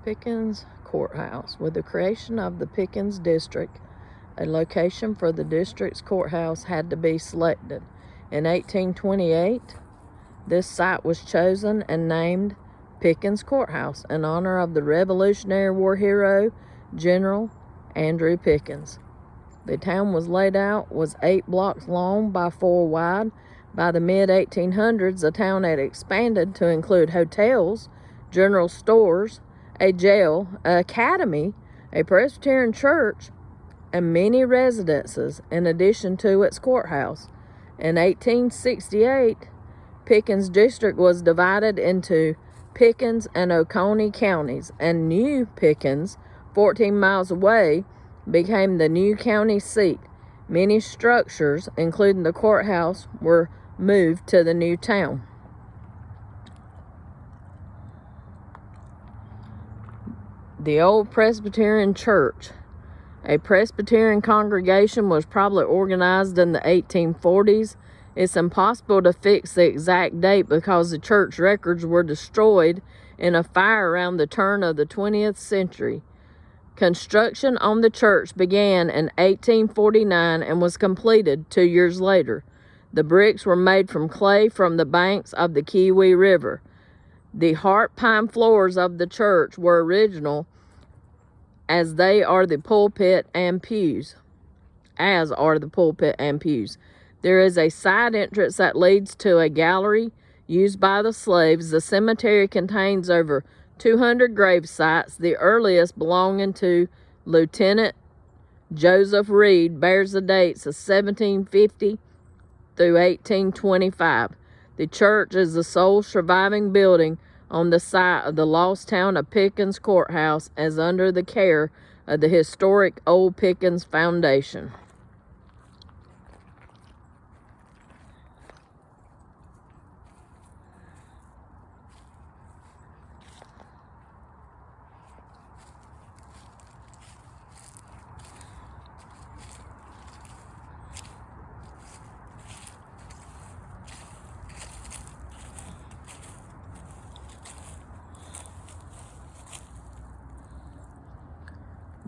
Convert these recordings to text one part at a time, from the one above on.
Pickens Courthouse. With the creation of the Pickens District, a location for the district's courthouse had to be selected. In 1828, this site was chosen and named Pickens Courthouse in honor of the Revolutionary War hero, General Andrew Pickens. The town was laid out, was 8 blocks long by 4 wide. By the mid-1800s, the town had expanded to include hotels, general stores, a jail, an academy, a Presbyterian church, and many residences in addition to its courthouse. In 1868, Pickens District was divided into Pickens and Oconee counties, and New Pickens, 14 miles away, became the new county seat. Many structures, including the courthouse, were moved to the new town. The old Presbyterian church. A Presbyterian congregation was probably organized in the 1840s. It's impossible to fix the exact date because the church records were destroyed in a fire around the turn of the 20th century. Construction on the church began in 1849 and was completed 2 years later. The bricks were made from clay from the banks of the Kiwi River. The heart pine floors of the church were original, as are the pulpit and pews. There is a side entrance that leads to a gallery used by the slaves. The cemetery contains over 200 grave sites. The earliest, belonging to Lieutenant Joseph Reed, bears the dates of 1750 through 1825. The church is the sole surviving building on the site of the lost town of Pickens Courthouse, as under the care of the historic Old Pickens Foundation.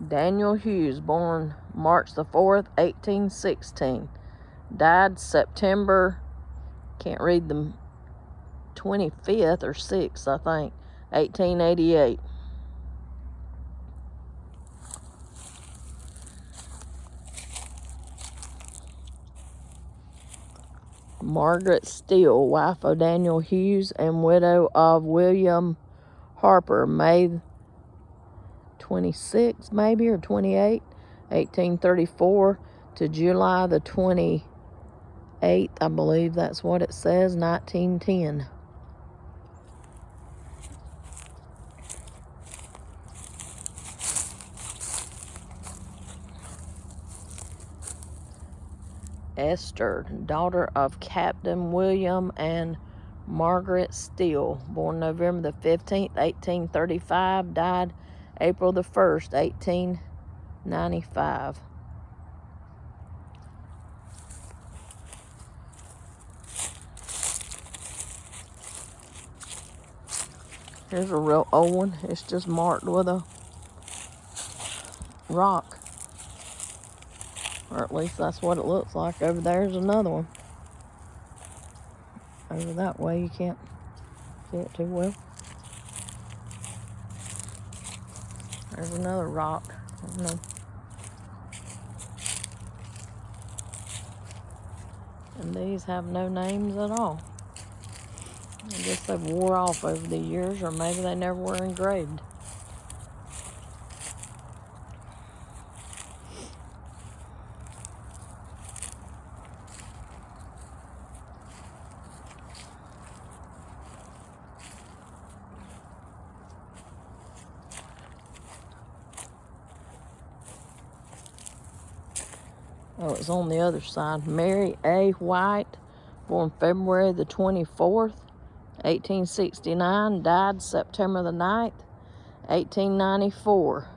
Daniel Hughes, born March the 4th, 1816. Died September, can't read the 25th or 6th, I think, 1888. Margaret Steele, wife of Daniel Hughes and widow of William Harper, May 26, maybe, or 28, 1834 to July the 28th, I believe that's what it says, 1910. Esther, daughter of Captain William and Margaret Steele, born November the 15th, 1835, died April the 1st, 1895. Here's a real old one. It's just marked with a rock. Or at least that's what it looks like. Over there's another one. Over that way you can't see it too well. There's another rock. I don't know. And these have no names at all. I guess they've wore off over the years, or maybe they never were engraved. Oh, it's on the other side. Mary A. White, born February the 24th, 1869, died September the 9th, 1894.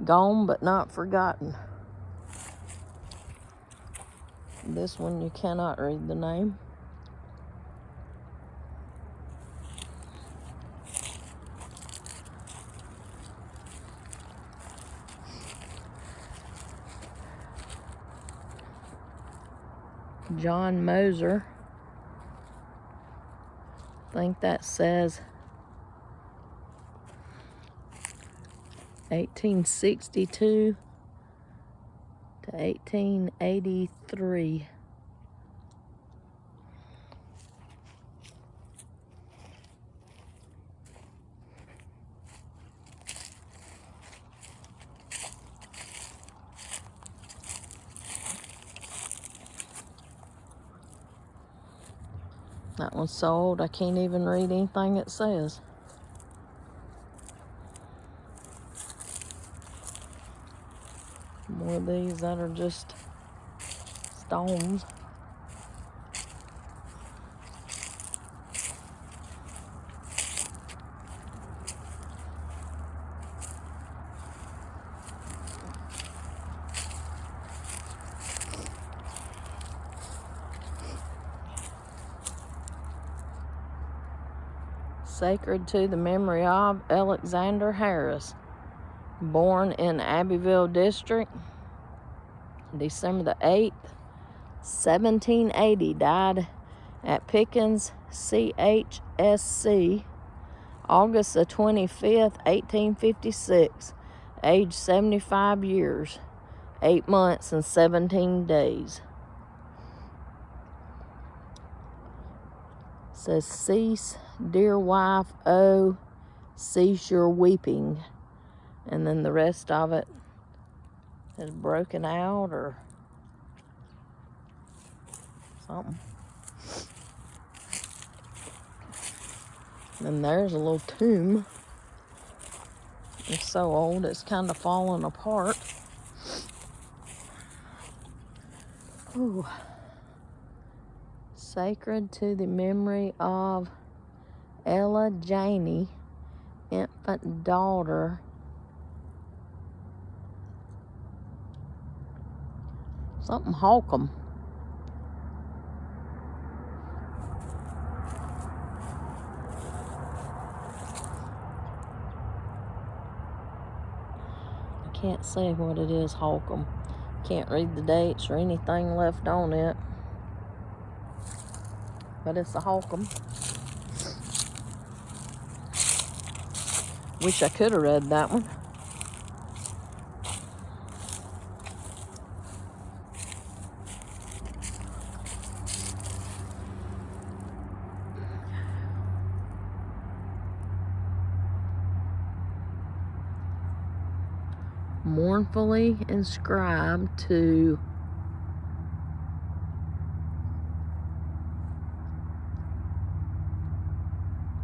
Gone but not forgotten. This one you cannot read the name. John Moser. I think that says 1862 to 1883. That one's so old I can't even read anything it says. More of these that are just stones. Sacred to the memory of Alexander Harris, born in Abbeville District, December the 8th, 1780, died at Pickens, CHSC, August the 25th, 1856, age 75 years, 8 months and 17 days. It says, cease, dear wife, oh, cease your weeping. And then the rest of it is broken out or something. And there's a little tomb. It's so old, it's kind of falling apart. Ooh. Sacred to the memory of Ella Janey, infant daughter. Something Holcomb. I can't say what it is, Holcomb. Can't read the dates or anything left on it. But it's a Holcomb. Wish I could have read that one. Mournfully inscribed to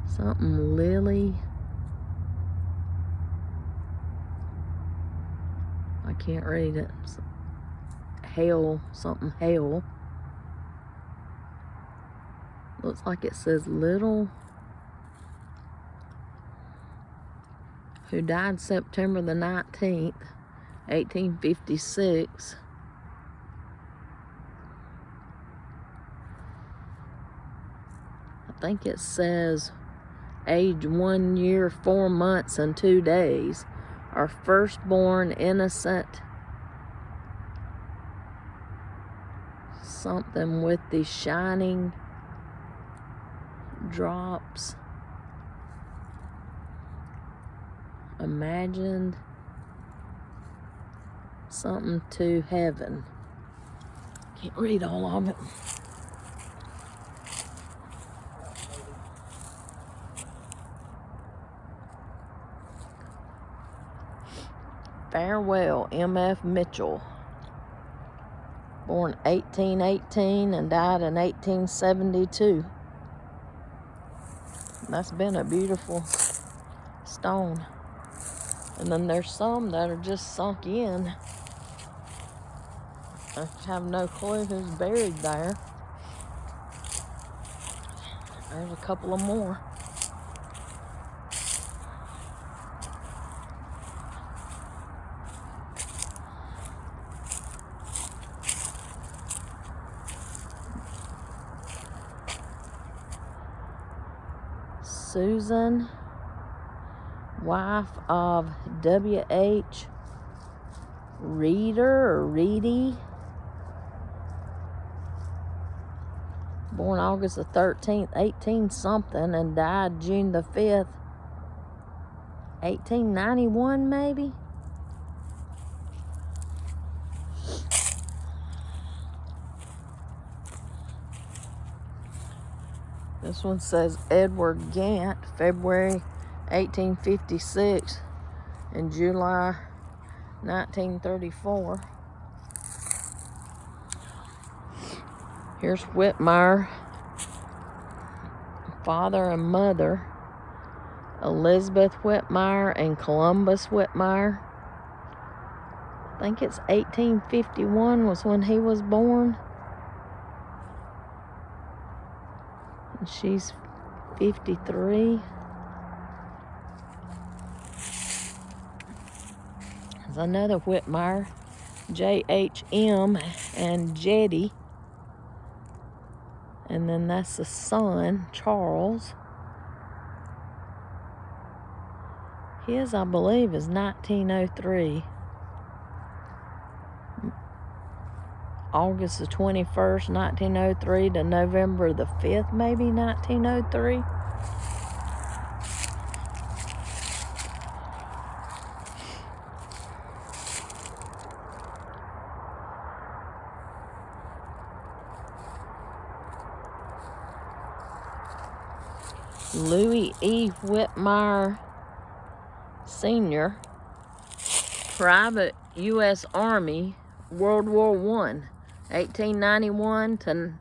something Lily. I can't read it. Hale, something Hale. Looks like it says Little, who died September the 19th, 1856. I think it says age 1 year, 4 months, and 2 days. Our firstborn innocent. Something with the shining drops. Imagined something to heaven. Can't read all of it. Farewell, M.F. Mitchell. Born 1818 and died in 1872. That's been a beautiful stone. And then there's some that are just sunk in. I have no clue who's buried there. There's a couple of more. Susan, wife of W.H. Reeder or Reedy, Born August the 13th, 18 something, and died June the 5th, 1891 maybe? This one says Edward Gant, February 1856 and July 1934. Here's Whitmire, father and mother, Elizabeth Whitmire and Columbus Whitmire. I think it's 1851 was when he was born. And she's 53. There's another Whitmire, J.H.M. and Jetty. And then that's the son, Charles. His, I believe, is 1903. August the 21st, 1903 to November the 5th, maybe 1903. Louis E. Whitmire Sr., Private U.S. Army, World War I, 1891 to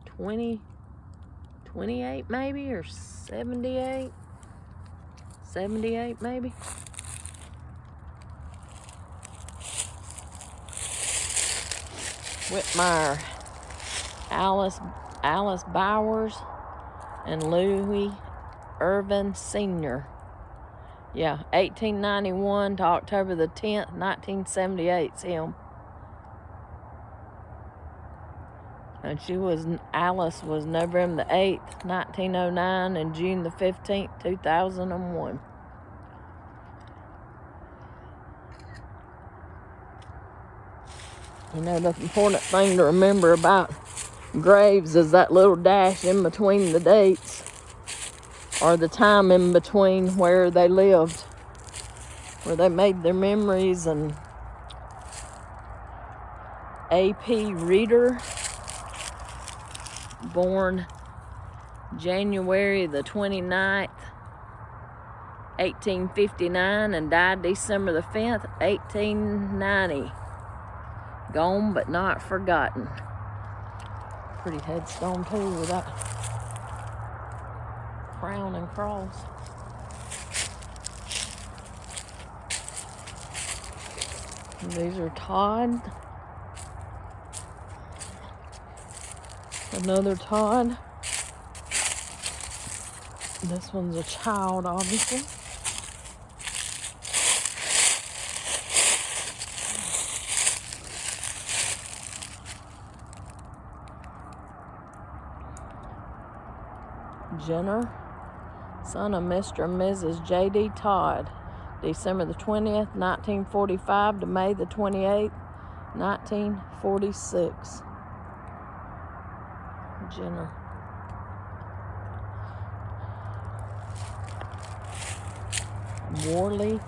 28 maybe, or 78? 78 maybe? Whitmire, Alice Bowers, and Louis Irvin Sr. Yeah, 1891 to October the 10th, 1978's him. And Alice was November the 8th, 1909, and June the 15th, 2001. You know, the important thing to remember about graves is that little dash in between the dates, or the time in between where they lived, where they made their memories. And A.P. Reeder, born January the 29th, 1859, and died December the 5th, 1890. Gone but not forgotten. Pretty headstone too, with that crown and cross. And these are Todd. Another Todd. This one's a child, obviously. Jenner, son of Mr. and Mrs. J.D. Todd, December the 20th, 1945 to May the 28th, 1946. Jenner. Worley.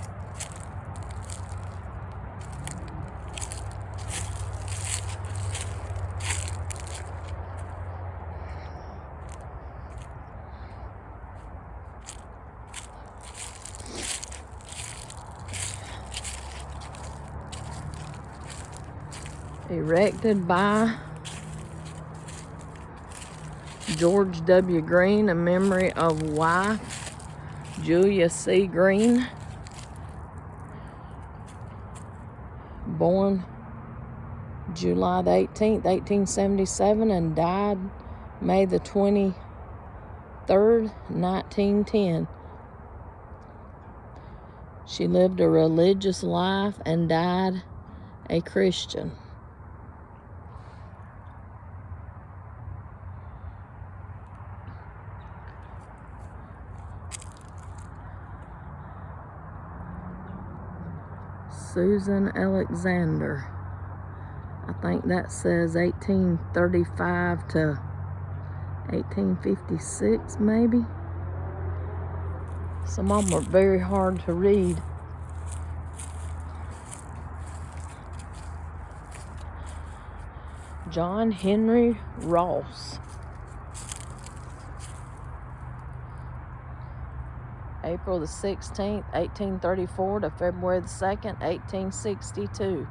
Erected by George W. Green in memory of wife Julia C. Green. Born July the 18th, 1877, and died May the 23rd, 1910. She lived a religious life and died a Christian. Susan Alexander. I think that says 1835 to 1856, maybe. Some of them are very hard to read. John Henry Ross. April the 16th, 1834 to February the 2nd, 1862.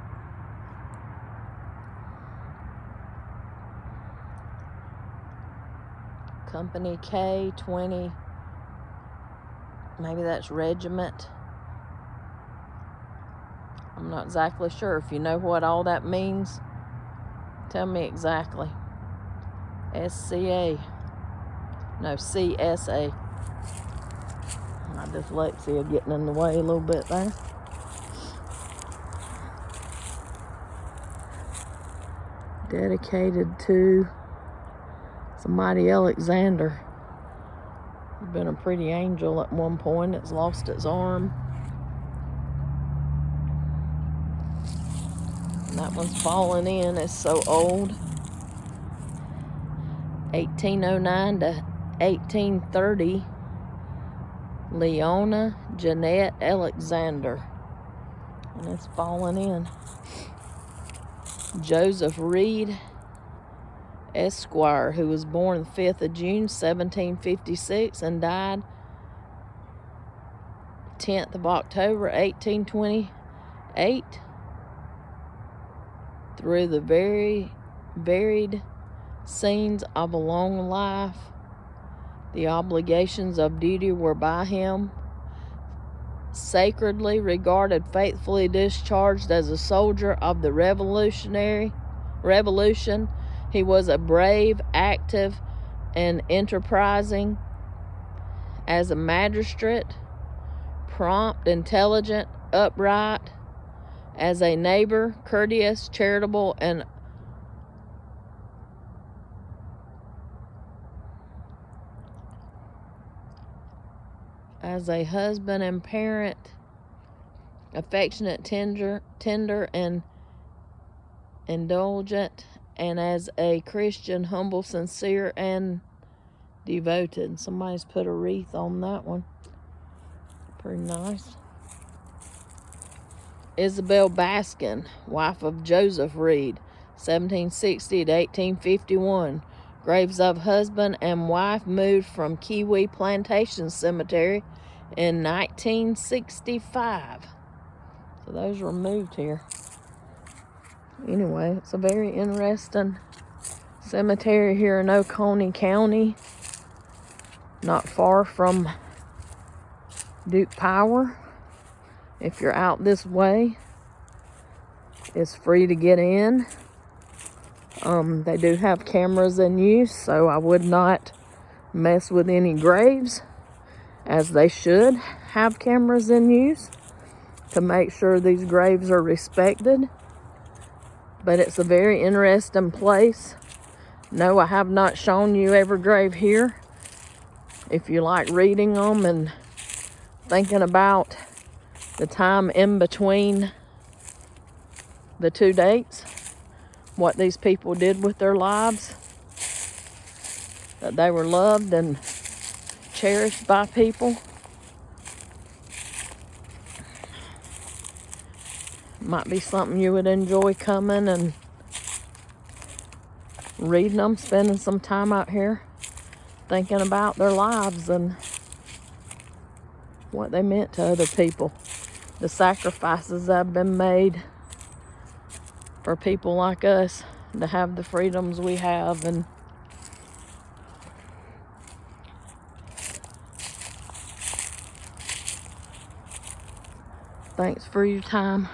Company K-20, maybe that's regiment. I'm not exactly sure. If you know what all that means, tell me exactly. SCA. No, CSA. My dyslexia getting in the way a little bit there. Dedicated to somebody Alexander. He's been a pretty angel at one point. It's lost its arm. And that one's fallen in. It's so old. 1809 to 1830. Leona Jeanette Alexander. And it's fallen in. Joseph Reed Esquire, who was born the 5th of June, 1756, and died 10th of October, 1828. Through the very varied scenes of a long life, the obligations of duty were by him sacredly regarded, faithfully discharged as a soldier of the revolution. He was a brave, active, and enterprising as a magistrate, prompt, intelligent, upright, as a neighbor, courteous, charitable, and as a husband and parent, affectionate, tender, and indulgent, and as a Christian, humble, sincere, and devoted. Somebody's put a wreath on that one. Pretty nice. Isabel Baskin, wife of Joseph Reed, 1760 to 1851. Graves of husband and wife moved from Kiwi Plantation Cemetery in 1965. So those were moved here. Anyway, it's a very interesting cemetery here in Oconee County, not far from Duke Power. If you're out this way, it's free to get in. They do have cameras in use, so I would not mess with any graves, as they should have cameras in use to make sure these graves are respected. But it's a very interesting place. No, I have not shown you every grave here. If you like reading them and thinking about the time in between the two dates, what these people did with their lives, that they were loved and cherished by people. Might be something you would enjoy coming and reading them, spending some time out here thinking about their lives and what they meant to other people, the sacrifices that have been made for people like us to have the freedoms we have. And thanks for your time.